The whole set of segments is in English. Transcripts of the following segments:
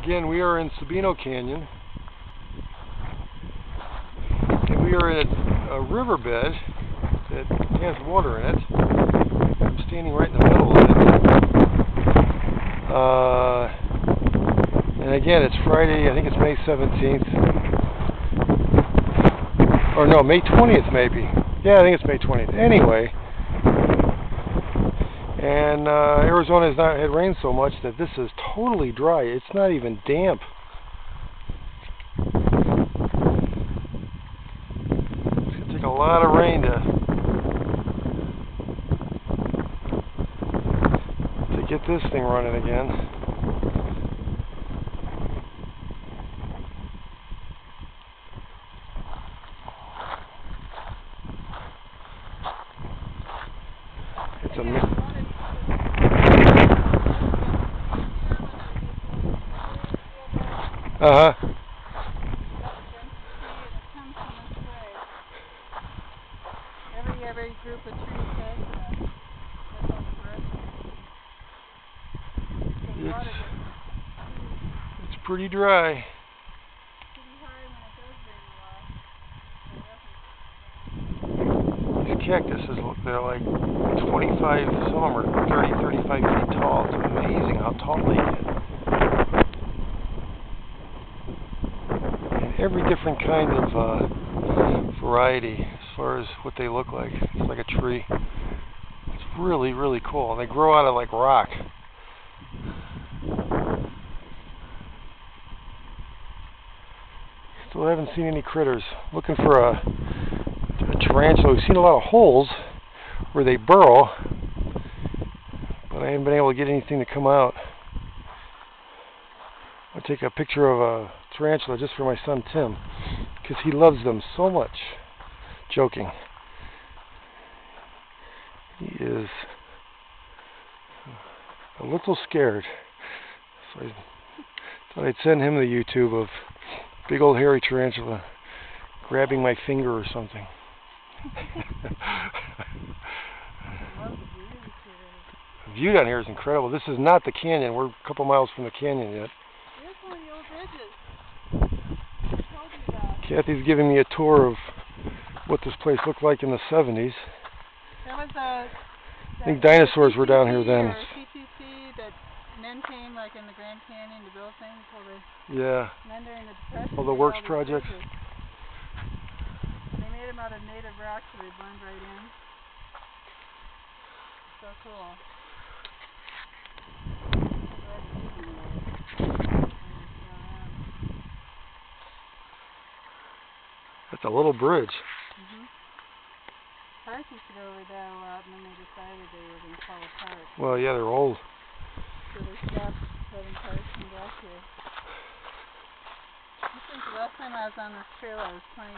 Again, we are in Sabino Canyon, and we are at a riverbed that has water in it. I'm standing right in the middle of it. And again, it's Friday, I think it's May 17th. Or no, May 20th maybe. Yeah, I think it's May 20th. Anyway, and Arizona has not had rain so much that this is totally dry. It's not even damp. It's going to take a lot of rain to get this thing running again. It's a Every group of trees has that. That's all the brush. It's pretty dry. Pretty high when it does rain a lot. These cactuses, they're like 25, some of them are 30, 35 feet tall. It's amazing how tall they get. And every different kind of variety as far as what they look like. It's like a tree. It's really, really cool. And they grow out of like rock. Still haven't seen any critters. Looking for a tarantula. We've seen a lot of holes where they burrow, but I haven't been able to get anything to come out. I'll take a picture of a tarantula just for my son Tim, because he loves them so much. Joking. He is a little scared. So I thought I'd send him the YouTube of big old hairy tarantula grabbing my finger or something. The view down here is incredible. This is not the canyon. We're a couple miles from the canyon yet. Here's one of the old bridges. I told you that. Kathy's giving me a tour of what this place looked like in the 70s. There was I think dinosaurs were down here then. CTC that men came like in the Grand Canyon to build things. Yeah. Men during the Depression. All the works projects. They made them out of native rocks so they blend right in. So cool. That's a little bridge. Cars used to go over that a lot, and then they decided they were going to fall apart. Well, yeah, they're old. So they stopped letting cars come back here. I think the last time I was on this trail, I was 25,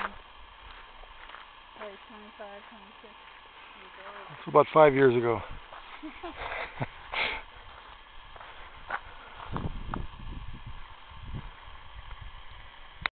26 years old. It's about 5 years ago.